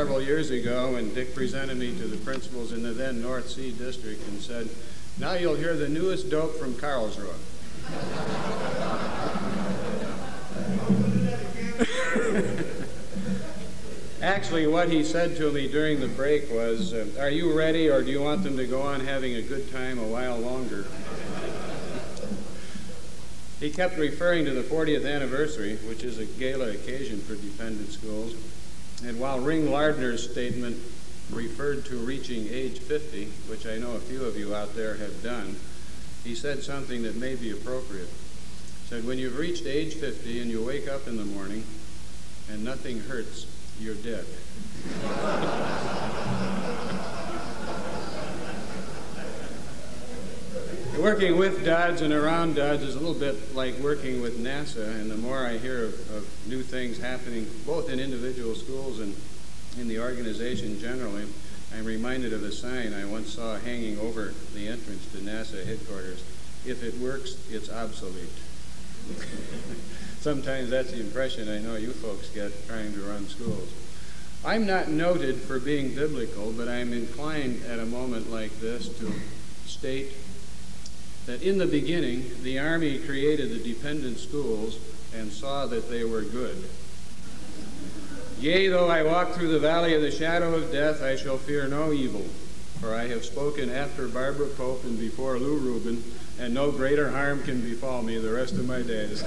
several years ago when Dick presented me to the principals in the then North Sea District and said, "Now you'll hear the newest dope from Karlsruhe." Actually, what he said to me during the break was, "Are you ready, or do you want them to go on having a good time a while longer?" He kept referring to the 40th anniversary, which is a gala occasion for dependent schools. And while Ring Lardner's statement referred to reaching age 50, which I know a few of you out there have done, he said something that may be appropriate. He said, when you've reached age 50 and you wake up in the morning and nothing hurts, you're dead. Working with DoDDS and around DoDDS is a little bit like working with NASA, and the more I hear of new things happening both in individual schools and in the organization generally, I'm reminded of a sign I once saw hanging over the entrance to NASA headquarters: "If it works, it's obsolete." Sometimes that's the impression I know you folks get trying to run schools. I'm not noted for being biblical, but I'm inclined at a moment like this to state that in the beginning, the Army created the dependent schools and saw that they were good. "Yea, though I walk through the valley of the shadow of death, I shall fear no evil, for I have spoken after Barbara Pope and before Lou Rubin, and no greater harm can befall me the rest of my days."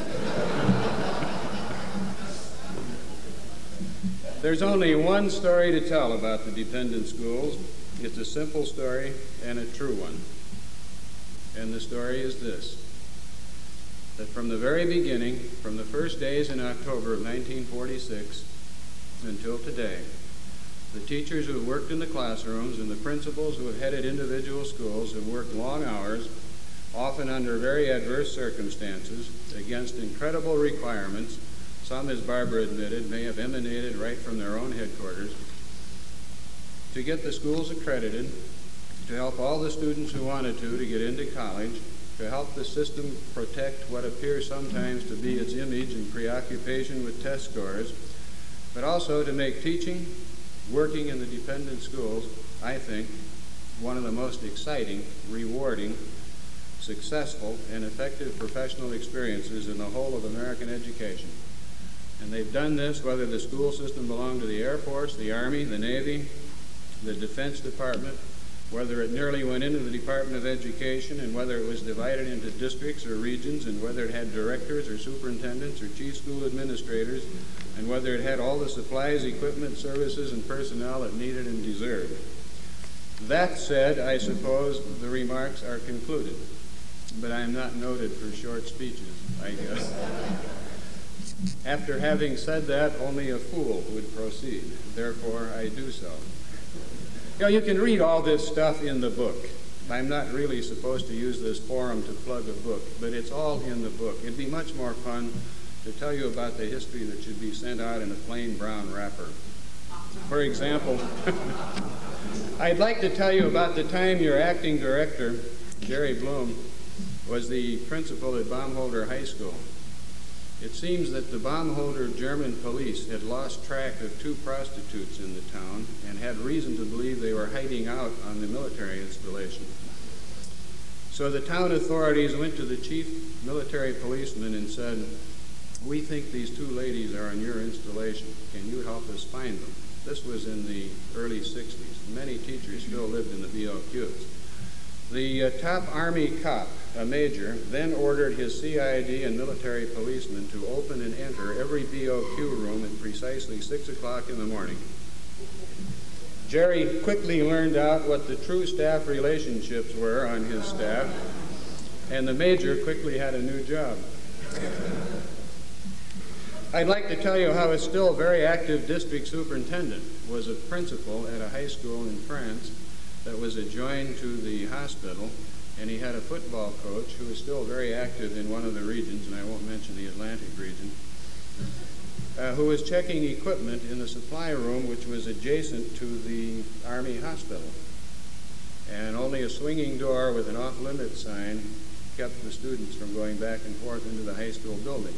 There's only one story to tell about the dependent schools. It's a simple story and a true one. And the story is this: that from the very beginning, from the first days in October of 1946 until today, the teachers who have worked in the classrooms and the principals who have headed individual schools have worked long hours, often under very adverse circumstances, against incredible requirements. Some, as Barbara admitted, may have emanated right from their own headquarters, to get the schools accredited, to help all the students who wanted to get into college, to help the system protect what appears sometimes to be its image and preoccupation with test scores, but also to make teaching, working in the dependent schools, I think, one of the most exciting, rewarding, successful, and effective professional experiences in the whole of American education. And they've done this whether the school system belonged to the Air Force, the Army, the Navy, the Defense Department, whether it nearly went into the Department of Education, and whether it was divided into districts or regions, and whether it had directors or superintendents or chief school administrators, and whether it had all the supplies, equipment, services, and personnel it needed and deserved. That said, I suppose the remarks are concluded, but I am not noted for short speeches, I guess. After having said that, only a fool would proceed. Therefore, I do so. You know, you can read all this stuff in the book. I'm not really supposed to use this forum to plug a book, but it's all in the book. It'd be much more fun to tell you about the history that should be sent out in a plain brown wrapper. For example, I'd like to tell you about the time your acting director, Jerry Bloom, was the principal at Baumholder High School. It seems that the Baumholder German police had lost track of 2 prostitutes in the town and had reason to believe they were hiding out on the military installation. So the town authorities went to the chief military policeman and said, "We think these 2 ladies are on your installation. Can you help us find them?" This was in the early 60s. Many teachers still lived in the BOQs. The top Army cop, a major, then ordered his CID and military policemen to open and enter every BOQ room at precisely 6 o'clock in the morning. Jerry quickly learned out what the true staff relationships were on his staff, and the major quickly had a new job. I'd like to tell you how a still very active district superintendent was a principal at a high school in France that was adjoined to the hospital, and he had a football coach who was still very active in one of the regions, and I won't mention the Atlantic region, who was checking equipment in the supply room, which was adjacent to the Army hospital. And only a swinging door with an off-limits sign kept the students from going back and forth into the high school building.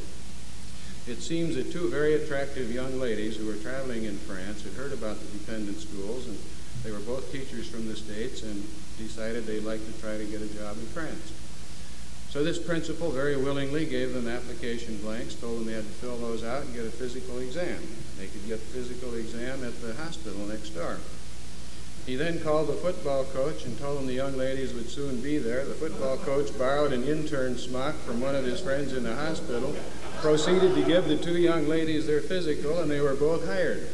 It seems that two very attractive young ladies who were traveling in France had heard about the dependent schools, and they were both teachers from the States and decided they'd like to try to get a job in France. So this principal very willingly gave them application blanks, told them they had to fill those out and get a physical exam. They could get the physical exam at the hospital next door. He then called the football coach and told him the young ladies would soon be there. The football coach borrowed an intern smock from one of his friends in the hospital, proceeded to give the two young ladies their physical, and they were both hired.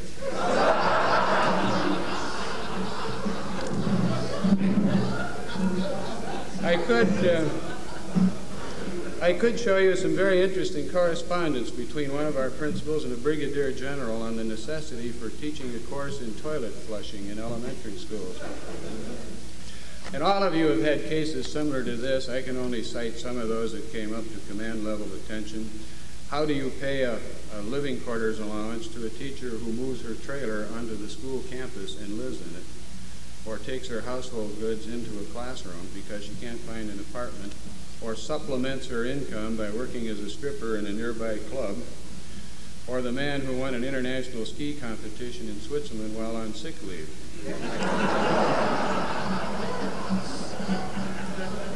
I could show you some very interesting correspondence between one of our principals and a brigadier general on the necessity for teaching a course in toilet flushing in elementary schools. And all of you have had cases similar to this. I can only cite some of those that came up to command level attention. How do you pay a living quarters allowance to a teacher who moves her trailer onto the school campus and lives in it, or takes her household goods into a classroom because she can't find an apartment, or supplements her income by working as a stripper in a nearby club, or the man who won an international ski competition in Switzerland while on sick leave?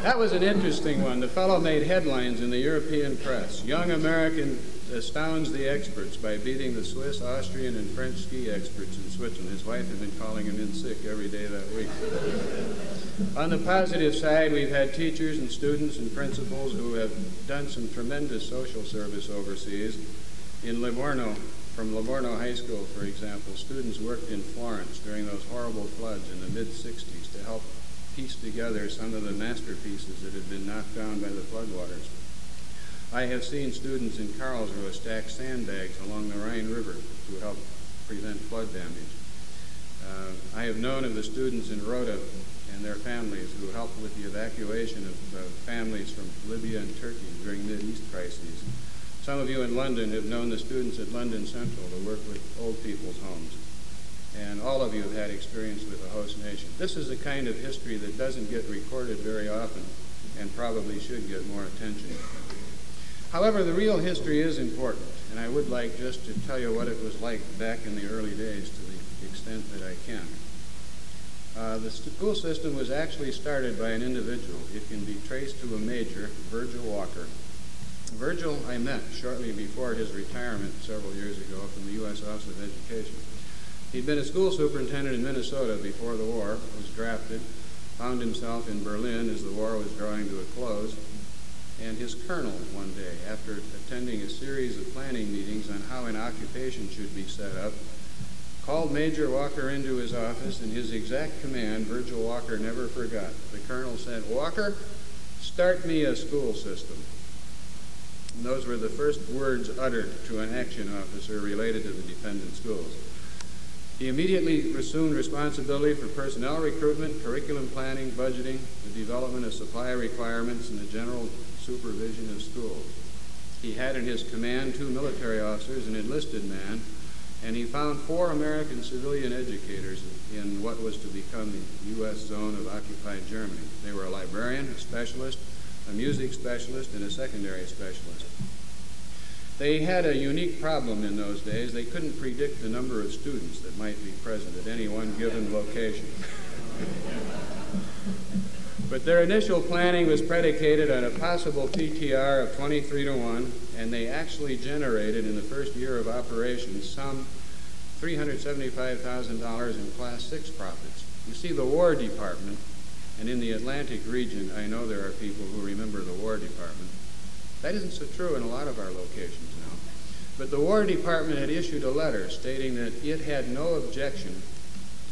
That was an interesting one. The fellow made headlines in the European press. Young American astounds the experts by beating the Swiss, Austrian, and French ski experts in Switzerland. His wife had been calling him in sick every day that week. On the positive side, we've had teachers and students and principals who have done some tremendous social service overseas. In Livorno, from Livorno High School, for example, students worked in Florence during those horrible floods in the mid-60s to help piece together some of the masterpieces that had been knocked down by the floodwaters. I have seen students in Karlsruhe stack sandbags along the Rhine River to help prevent flood damage. I have known of the students in Rota and their families who helped with the evacuation of families from Libya and Turkey during Mideast crises. Some of you in London have known the students at London Central to work with old people's homes. And all of you have had experience with a host nation. This is a kind of history that doesn't get recorded very often and probably should get more attention. However, the real history is important, and I would like just to tell you what it was like back in the early days to the extent that I can. The school system was actually started by an individual. It can be traced to a major, Virgil Walker. Virgil I met shortly before his retirement several years ago from the U.S. Office of Education. He'd been a school superintendent in Minnesota before the war, was drafted, found himself in Berlin as the war was drawing to a close, and his colonel one day, after attending a series of planning meetings on how an occupation should be set up, called Major Walker into his office, and his exact command Virgil Walker never forgot. The colonel said, "Walker, start me a school system." And those were the first words uttered to an action officer related to the dependent schools. He immediately assumed responsibility for personnel recruitment, curriculum planning, budgeting, the development of supply requirements, and the general supervision of schools. He had in his command 2 military officers, an enlisted man, and he found 4 American civilian educators in what was to become the U.S. zone of occupied Germany. They were a librarian, a specialist, a music specialist, and a secondary specialist. They had a unique problem in those days. They couldn't predict the number of students that might be present at any one given location. But their initial planning was predicated on a possible PTR of 23 to 1, and they actually generated in the first year of operations some $375,000 in Class 6 profits. You see, the War Department, and in the Atlantic region, I know there are people who remember the War Department. That isn't so true in a lot of our locations now. But the War Department had issued a letter stating that it had no objection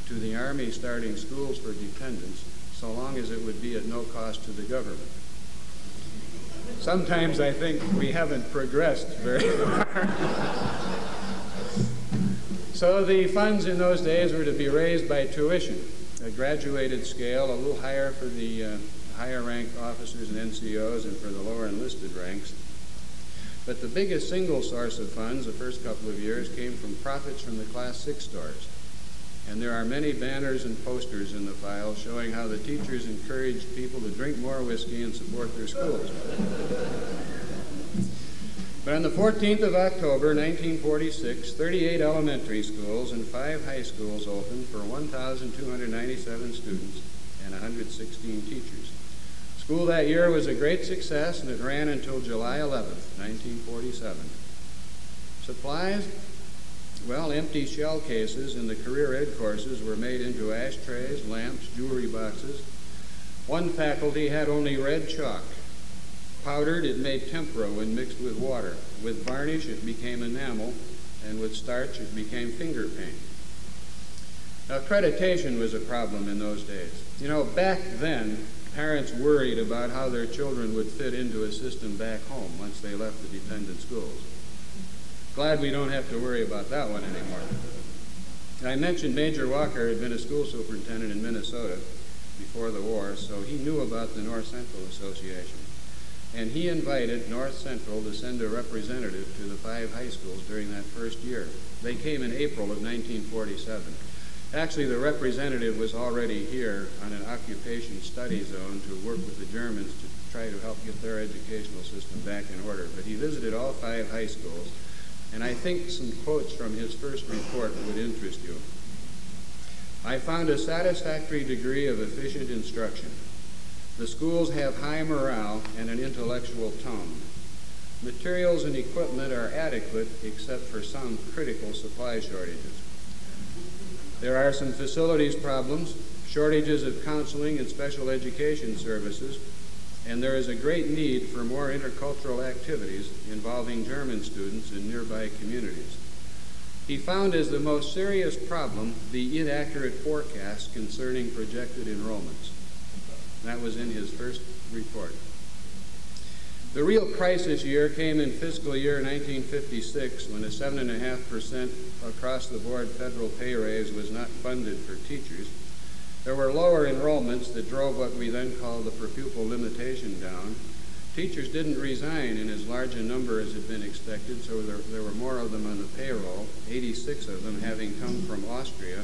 to the Army starting schools for dependents so long as it would be at no cost to the government. Sometimes I think we haven't progressed very far. So the funds in those days were to be raised by tuition, a graduated scale, a little higher for the higher ranked officers and NCOs and for the lower enlisted ranks. But the biggest single source of funds the first couple of years came from profits from the Class 6 stores. And there are many banners and posters in the file showing how the teachers encouraged people to drink more whiskey and support their schools. But on the 14th of October, 1946, 38 elementary schools and 5 high schools opened for 1,297 students and 116 teachers. School that year was a great success, and it ran until July 11th, 1947. Supplies? Well, empty shell cases in the career ed courses were made into ashtrays, lamps, jewelry boxes. One faculty had only red chalk. Powdered, it made tempera when mixed with water. With varnish, it became enamel, and with starch, it became finger paint. Now, accreditation was a problem in those days. You know, back then, parents worried about how their children would fit into a system back home once they left the dependent schools. Glad we don't have to worry about that one anymore. I mentioned Major Walker had been a school superintendent in Minnesota before the war, so he knew about the North Central Association. And he invited North Central to send a representative to the 5 high schools during that first year. They came in April of 1947. Actually, the representative was already here on an occupation study zone to work with the Germans to try to help get their educational system back in order. But he visited all 5 high schools, and I think some quotes from his first report would interest you. I found a satisfactory degree of efficient instruction. The schools have high morale and an intellectual tone. Materials and equipment are adequate except for some critical supply shortages. There are some facilities problems, shortages of counseling and special education services, and there is a great need for more intercultural activities involving German students in nearby communities. He found as the most serious problem the inaccurate forecasts concerning projected enrollments. That was in his first report. The real crisis year came in fiscal year 1956 when a 7.5% across-the-board federal pay raise was not funded for teachers. There were lower enrollments that drove what we then called the per-pupil limitation down. Teachers didn't resign in as large a number as had been expected, so there were more of them on the payroll, 86 of them having come from Austria,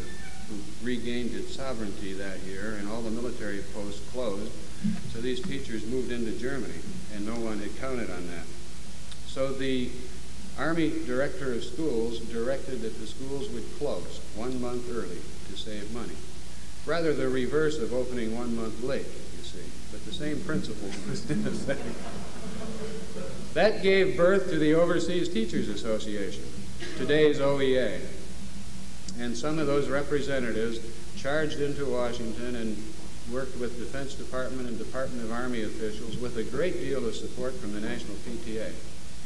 who regained its sovereignty that year, and all the military posts closed. So these teachers moved into Germany, and no one had counted on that. So the Army Director of Schools directed that the schools would close 1 month early to save money. Rather the reverse of opening 1 month late, you see, but the same principle was in effect. That gave birth to the Overseas Teachers Association, today's OEA. And some of those representatives charged into Washington and worked with Defense Department and Department of Army officials with a great deal of support from the National PTA.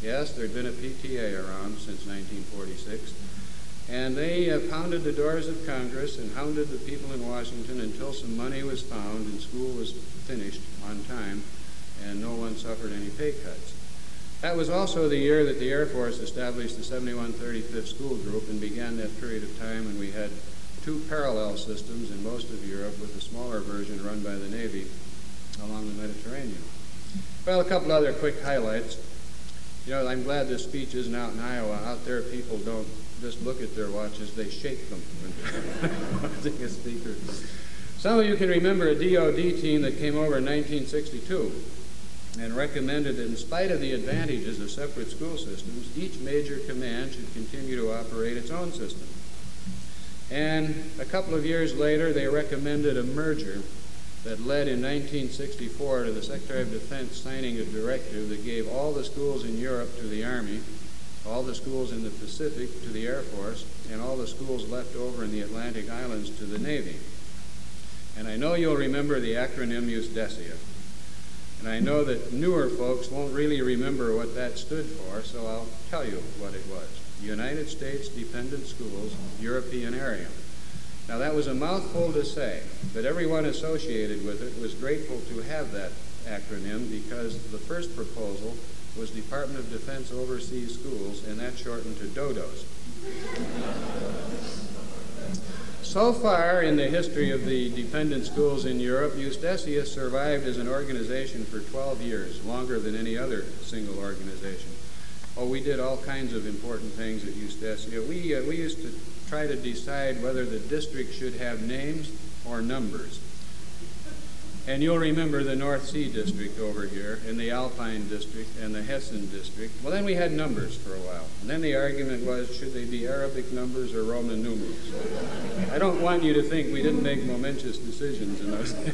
Yes, there'd been a PTA around since 1946, and they pounded the doors of Congress and hounded the people in Washington until some money was found and school was finished on time and no one suffered any pay cuts. That was also the year that the Air Force established the 7135th School Group and began that period of time when we had 2 parallel systems in most of Europe with a smaller version run by the Navy along the Mediterranean. Well, a couple other quick highlights. You know, I'm glad this speech isn't out in Iowa. Out there, people don't just look at their watches, they shake them when watching a speaker. Some of you can remember a DoD team that came over in 1962 and recommended that in spite of the advantages of separate school systems, each major command should continue to operate its own system. And a couple of years later, they recommended a merger that led in 1964 to the Secretary of Defense signing a directive that gave all the schools in Europe to the Army, all the schools in the Pacific to the Air Force, and all the schools left over in the Atlantic Islands to the Navy. And I know you'll remember the acronym USDESIA. And I know that newer folks won't really remember what that stood for, so I'll tell you what it was. United States Dependent Schools, European Area. Now that was a mouthful to say, but everyone associated with it was grateful to have that acronym because the first proposal was Department of Defense Overseas Schools, and that shortened to DoDDS. So far in the history of the dependent schools in Europe, USDESIA survived as an organization for 12 years, longer than any other single organization. Oh, we did all kinds of important things at USDESIA. We used to try to decide whether the district should have names or numbers. And you'll remember the North Sea District over here, and the Alpine District, and the Hessen District. Well, then we had numbers for a while. And then the argument was, should they be Arabic numbers or Roman numerals? I don't want you to think we didn't make momentous decisions in those days.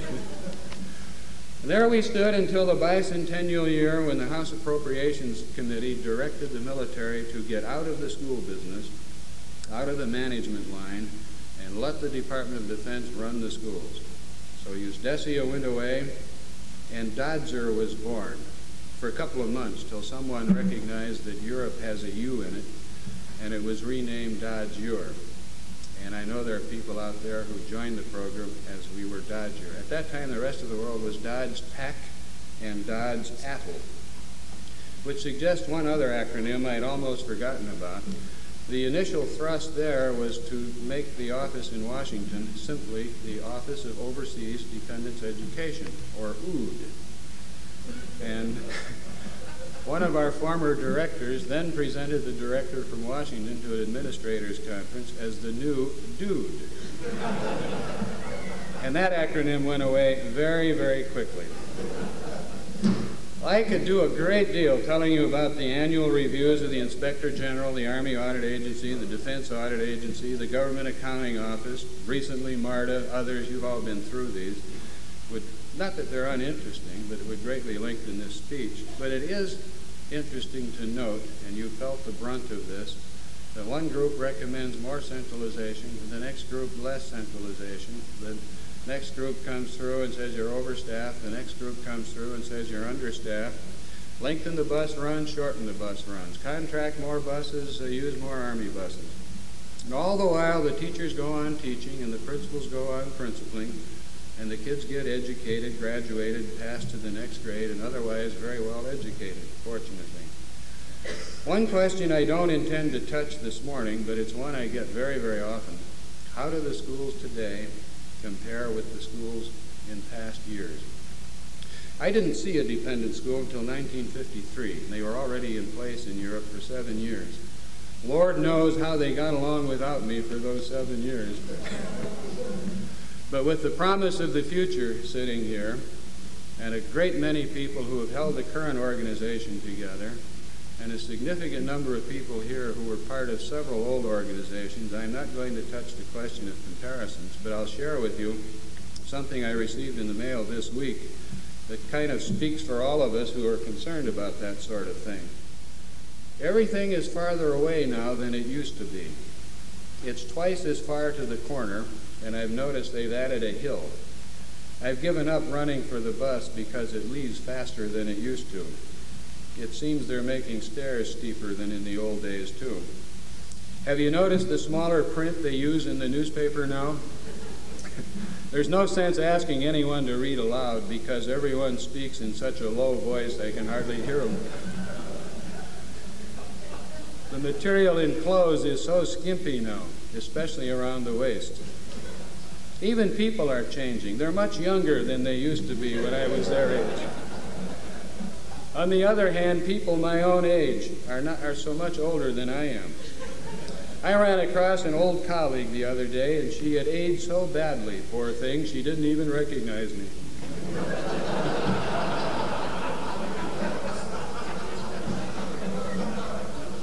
And there we stood until the bicentennial year when the House Appropriations Committee directed the military to get out of the school business, out of the management line, and let the Department of Defense run the schools. So Eustacia went away, and Dodzer was born for a couple of months till someone recognized that Europe has a U in it, and it was renamed Dodge-Ur. And I know there are people out there who joined the program as we were Dodger. At that time, the rest of the world was Dodge-Pack and Dodge-Atl, which suggests one other acronym I'd almost forgotten about. The initial thrust there was to make the office in Washington simply the Office of Overseas Dependents Education, or OOD. And one of our former directors then presented the director from Washington to an administrators conference as the new DUDE. And that acronym went away very, very quickly. I could do a great deal telling you about the annual reviews of the Inspector General, the Army Audit Agency, the Defense Audit Agency, the Government Accounting Office, recently MARTA, others, you've all been through these. Not that they're uninteresting, but it would greatly lengthen this speech. But it is interesting to note, and you felt the brunt of this, that one group recommends more centralization, the next group less centralization, the next group comes through and says you're overstaffed. The next group comes through and says you're understaffed. Lengthen the bus runs, shorten the bus runs. Contract more buses, use more Army buses. And all the while, the teachers go on teaching and the principals go on principling, and the kids get educated, graduated, passed to the next grade, and otherwise very well educated, fortunately. One question I don't intend to touch this morning, but it's one I get very, very often. How do the schools today compare with the schools in past years? I didn't see a dependent school until 1953. They were already in place in Europe for 7 years. Lord knows how they got along without me for those 7 years. But with the promise of the future sitting here, and a great many people who have held the current organization together, and a significant number of people here who were part of several old organizations, I'm not going to touch the question of comparisons, but I'll share with you something I received in the mail this week that kind of speaks for all of us who are concerned about that sort of thing. Everything is farther away now than it used to be. It's twice as far to the corner, and I've noticed they've added a hill. I've given up running for the bus because it leaves faster than it used to. It seems they're making stairs steeper than in the old days, too. Have you noticed the smaller print they use in the newspaper now? There's no sense asking anyone to read aloud because everyone speaks in such a low voice I can hardly hear them. The material in clothes is so skimpy now, especially around the waist. Even people are changing. They're much younger than they used to be when I was their age. On the other hand, people my own age are so much older than I am. I ran across an old colleague the other day, and she had aged so badly, poor thing, she didn't even recognize me.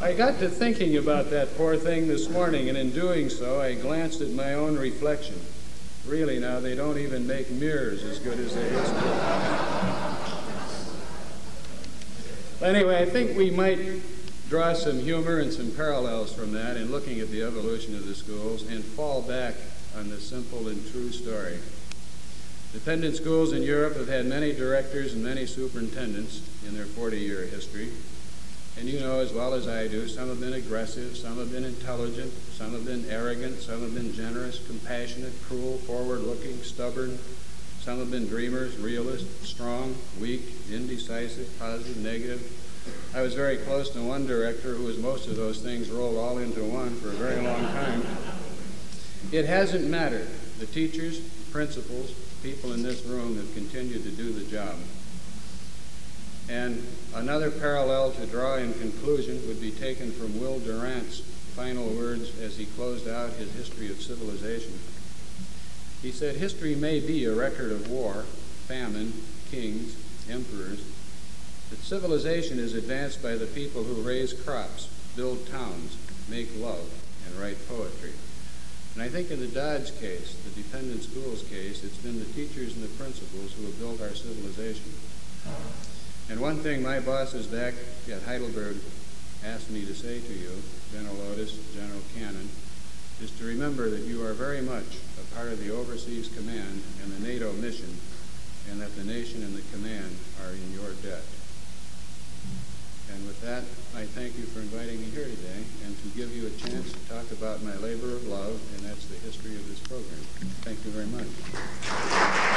I got to thinking about that poor thing this morning, and in doing so, I glanced at my own reflection. Really now, they don't even make mirrors as good as they used to. Anyway, I think we might draw some humor and some parallels from that in looking at the evolution of the schools and fall back on the simple and true story. Dependent schools in Europe have had many directors and many superintendents in their 40-year history. And you know as well as I do, some have been aggressive, some have been intelligent, some have been arrogant, some have been generous, compassionate, cruel, forward-looking, stubborn. Some have been dreamers, realists, strong, weak, indecisive, positive, negative. I was very close to one director who was most of those things rolled all into one for a very long time. It hasn't mattered. The teachers, principals, people in this room have continued to do the job. And another parallel to draw in conclusion would be taken from Will Durant's final words as he closed out his history of civilization. He said, "History may be a record of war, famine, kings, emperors, that civilization is advanced by the people who raise crops, build towns, make love, and write poetry. And I think in the Dodge case, the dependent schools case, it's been the teachers and the principals who have built our civilization. And one thing my bosses back at Heidelberg asked me to say to you, General Otis, General Cannon, is to remember that you are very much a part of the Overseas Command and the NATO mission, and that the nation and the command are in your debt. And with that, I thank you for inviting me here today and to give you a chance to talk about my labor of love, and that's the history of this program. Thank you very much.